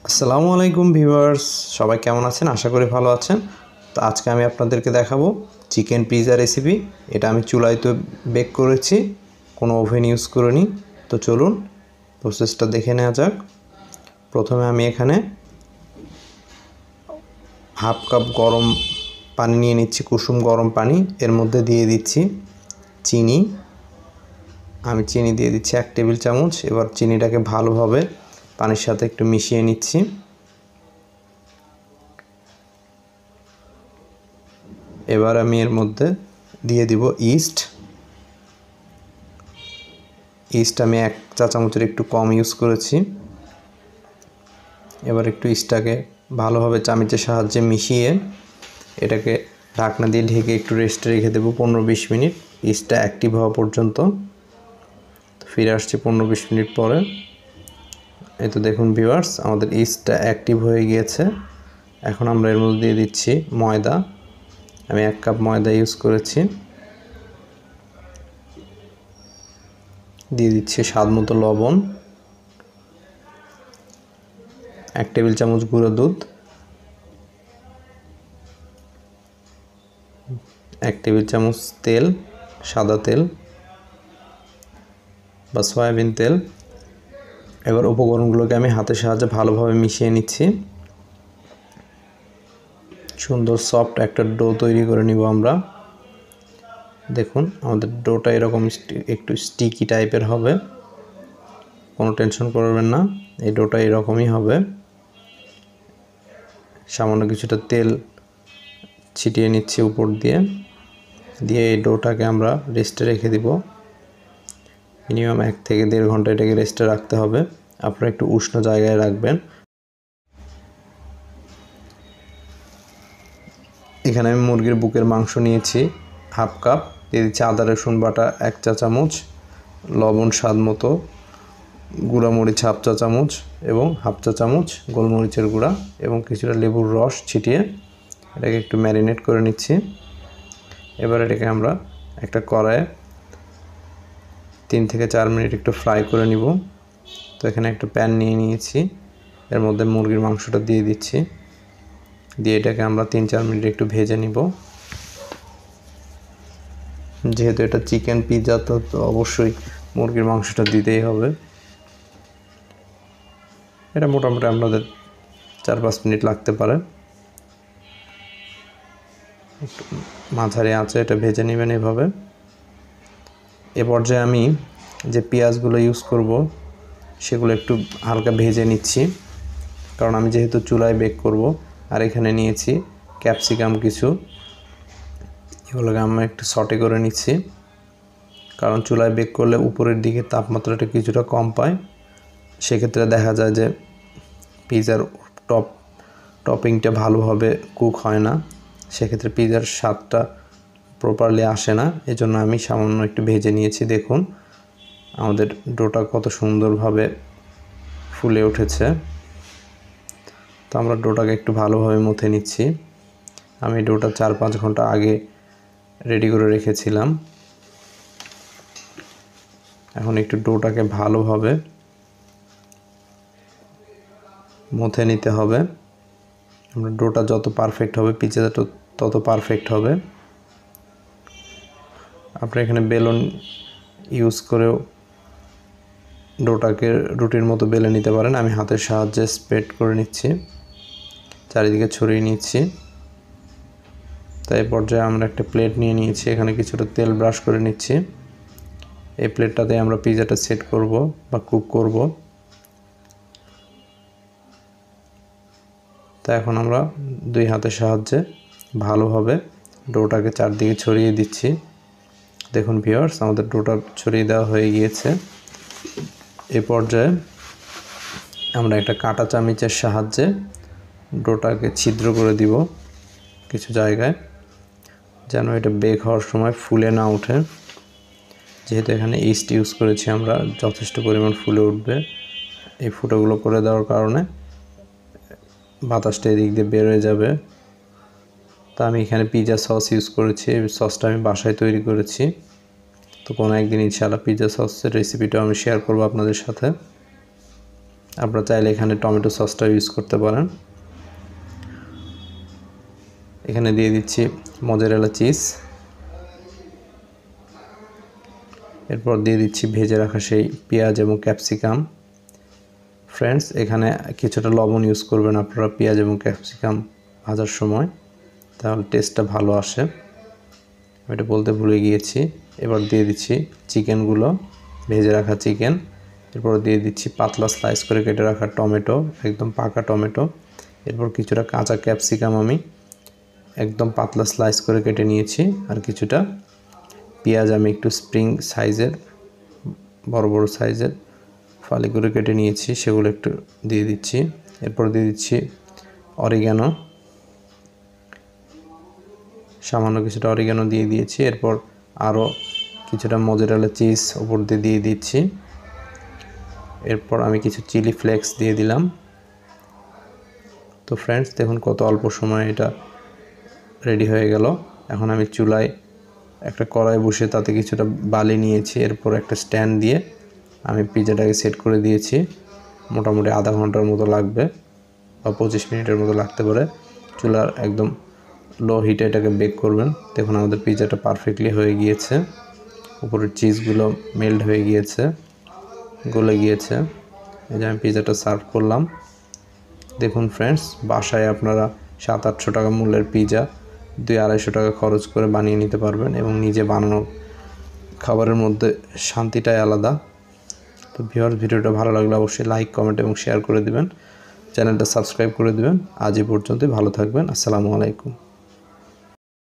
আসসালামু আলাইকুম ভিউয়ার্স, সবাই কেমন আছেন? আশা করি ভালো আছেন। তো আজকে আমি আপনাদেরকে দেখাবো চিকেন পিৎজা রেসিপি। এটা আমি চুলায় তো বেক করেছি, কোনো ওভেন ইউজ করিনি। তো চলুন প্রসেসটা দেখে নেওয়া যাক। প্রথমে আমি এখানে হাফ কাপ গরম পানি নিয়ে নিচ্ছি, কুসুম গরম পানি। এর মধ্যে দিয়ে দিচ্ছি চিনি। আমি চিনি দিয়ে দিচ্ছি 1 টেবিল চামচ। এবার চিনিটাকে ভালোভাবে পানির সাথে একটু মিশিয়ে নিচ্ছি। এবার আমি এর মধ্যে দিয়ে দিব ইস্ট। আমি 1 চা চামচের একটু কম ইউজ করেছি। এবার একটু ইস্টটাকে ভালোভাবে চামচের সাহায্যে মিশিয়ে এটাকে ঢাকনা দিয়ে ঢেকে একটু রেস্টে রেখে দেবো 15-20 মিনিট, ইস্টটা অ্যাক্টিভ হওয়া পর্যন্ত। ফিরে আসছি 15-20 মিনিট পরে। এই তো দেখুন ভিউয়ার্স, আমাদের ইস্টটা অ্যাক্টিভ হয়ে গিয়েছে। এখন আমরা এর মধ্যে দিয়ে দিচ্ছি ময়দা। আমি 1 কাপ ময়দা ইউজ করেছি। দিয়ে দিচ্ছি স্বাদ মতো লবণ, 1 টেবিল চামচ গুঁড়ো দুধ, 1 টেবিল চামচ তেল, সাদা তেল বা সয়াবিন তেল। এবার উপকরণগুলোকে আমি হাতের সাহায্যে ভালোভাবে মিশিয়ে নিচ্ছি। সুন্দর সফট একটা ডো তৈরি করে নিব আমরা। দেখুন আমাদের ডোটা এরকম একটু স্টিকি টাইপের হবে, কোনো টেনশন করবেন না, এই ডোটা এরকমই হবে। সামান্য কিছুটা তেল ছিটিয়ে নিচ্ছি উপর দিয়ে এই ডোটাকে আমরা রেস্টে রেখে দিব। মিনিমাম 1 থেকে 1.5 ঘন্টা এটাকে রেস্টে রাখতে হবে। আপনারা একটু উষ্ণ জায়গায় রাখবেন। এখানে আমি মুরগির বুকের মাংস নিয়েছি হাফ কাপ। দিয়ে দিচ্ছি আদা রসুন বাটা 1 চা চামচ, লবণ স্বাদ মতো, গুঁড়া মরিচ হাফ চা চামচ এবং হাফ চা চামচ গোলমরিচের গুঁড়া এবং কিছুটা লেবুর রস ছিটিয়ে এটাকে একটু ম্যারিনেট করে নিচ্ছি। এবার এটাকে আমরা একটা কড়াইয়ে 3 থেকে 4 মিনিট একটু ফ্রাই করে নিব। তো এখানে একটা প্যান নিয়ে নিয়েছি, এর মধ্যে মুরগির মাংসটা দিয়ে দিচ্ছি। দিয়ে এটাকে আমরা 3-4 মিনিট একটু ভেজে নিব। যেহেতু এটা চিকেন পিৎজা, তো অবশ্যই মুরগির মাংসটা দিতেই হবে। এটা মোটামুটি আপনাদের 4-5 মিনিট লাগতে পারে। একটু মাঝারি আঁচে এটা ভেজে নেবেন এভাবে। এ পর্যায়ে আমি যে পেঁয়াজগুলো ইউজ করব সেগুলো একটু হালকা ভেজে নিচ্ছি, কারণ আমি যেহেতু চুলায় বেক করব। আর এখানে নিয়েছি ক্যাপসিকাম কিছু, এগুলোকে আমরা একটু সটে করে নিচ্ছি, কারণ চুলায় বেক করলে উপরের দিকে তাপমাত্রাটা কিছুটা কম পায়। সেক্ষেত্রে দেখা যায় যে পিৎজার টপিংটা ভালোভাবে কুক হয় না, সেক্ষেত্রে পিৎজার স্বাদটা প্রপারলি আসে না। এজন্য আমি সামান্য একটু ভেজে নিয়েছি। দেখুন আমাদের ডোটা কত সুন্দরভাবে ফুলে উঠেছে। তো আমরা ডোটাকে একটু ভালোভাবে মথে নিচ্ছি। আমি ডোটা 4-5 ঘন্টা আগে রেডি করে রেখেছিলাম। এখন একটু ডোটাকে ভালোভাবে মথে নিতে হবে। আমরা ডোটা যত পারফেক্ট হবে পিৎজাটা তত পারফেক্ট হবে। আপনারা এখানে বেলুন ইউজ করেও ডোটাকে রুটির মতো বেলে নিতে পারেন। আমি হাতের সাহায্যে স্প্রেড করে নিচ্ছি, চারিদিকে ছড়িয়ে নিচ্ছি। তাই পর্যায়ে আমরা একটা প্লেট নিয়ে নিয়েছি, এখানে কিছুটা তেল ব্রাশ করে নিচ্ছি। এই প্লেটটাতে আমরা পিৎজাটা সেট করব বা কুক করব। তো এখন আমরা 2 হাতের সাহায্যে ভালোভাবে ডোটাকে চারদিকে ছড়িয়ে দিচ্ছি। দেখুন ভিউয়ার্স, আমাদের ডোটা ছড়িয়ে দেওয়া হয়ে গিয়েছে। এই পর্যায়ে আমরা একটা কাঁটা চামচের সাহায্যে ডোটাকে ছিদ্র করে দিব কিছু জায়গায়, যেন এটা বেক হওয়ার সময় ফুলে না ওঠে। যেহেতু এখানে ইস্ট ইউজ করেছি আমরা, যথেষ্ট পরিমাণ ফুলে উঠবে। এই ফুটোগুলো করে দেওয়ার কারণে বাতাসটা এদিক দিয়ে বের হয়ে যাবে। তা আমি এখানে পিৎজা সস ইউজ করেছি। এই সসটা আমি বাসায় তৈরি করেছি। তো কোনো একদিন ইনশাআল্লাহ পিৎজা সসের রেসিপিটা আমি শেয়ার করব আপনাদের সাথে। আপনারা চাইলে এখানে টমেটো সসটা ইউজ করতে পারেন। এখানে দিয়ে দিচ্ছি মজারেলা চিজ, এরপর দিয়ে দিচ্ছি ভেজে রাখা সেই পেঁয়াজ এবং ক্যাপসিকাম। ফ্রেন্ডস, এখানে কিছুটা লবণ ইউজ করবেন আপনারা পেঁয়াজ এবং ক্যাপসিকাম ভাজার সময়, তাহলে টেস্টটা ভালো আসে। আমি এটা বলতে ভুলে গিয়েছি। এবার দিয়ে দিচ্ছি চিকেনগুলো, ভেজে রাখা চিকেন। এরপর দিয়ে দিচ্ছি পাতলা স্লাইস করে কেটে রাখা টমেটো, একদম পাকা টমেটো। এরপর কিছুটা কাঁচা ক্যাপসিকাম আমি একদম পাতলা স্লাইস করে কেটে নিয়েছি। আর কিছুটা পেঁয়াজ আমি একটু স্প্রিং সাইজের, বড় বড় সাইজের ফালি করে কেটে নিয়েছি, সেগুলো একটু দিয়ে দিচ্ছি। এরপর দিয়ে দিচ্ছি অরিগ্যানো, সামান্য কিছুটা অরিগ্যানো দিয়ে দিয়েছি। এরপর আরও কিছুটা মজারেলা চিজ উপর দিয়ে দিচ্ছি। এরপর আমি কিছু চিলি ফ্লেক্স দিয়ে দিলাম। তো ফ্রেন্ডস, দেখুন কত অল্প সময়ে এটা রেডি হয়ে গেল। এখন আমি চুলায় একটা কড়াই বসে তাতে কিছুটা বালি নিয়েছি। এরপর একটা স্ট্যান্ড দিয়ে আমি পিজাটাকে সেট করে দিয়েছি। মোটামুটি আধা ঘন্টার মতো লাগবে বা 25 মিনিটের মতো লাগতে পারে। চুলার একদম লো হিটে এটাকে বেক করবেন। দেখুন আমাদের পিজাটা পারফেক্টলি হয়ে গিয়েছে, উপরের চিজগুলো মেল্ট হয়ে গিয়েছে, গলে গিয়েছে। এই যে আমি পিজাটা সার্ভ করলাম। দেখুন ফ্রেন্ডস, বাসায় আপনারা 700-800 টাকা মূল্যের পিজা 200-250 টাকা খরচ করে বানিয়ে নিতে পারবেন, এবং নিজে বানানো খাবারের মধ্যে শান্তিটাই আলাদা। তো ভিউয়ার্স, ভিডিওটা ভালো লাগলে অবশ্যই লাইক, কমেন্ট এবং শেয়ার করে দিবেন। চ্যানেলটা সাবস্ক্রাইব করে দিবেন। আজ এই পর্যন্তই, ভালো থাকবেন। আসসালামু আলাইকুম।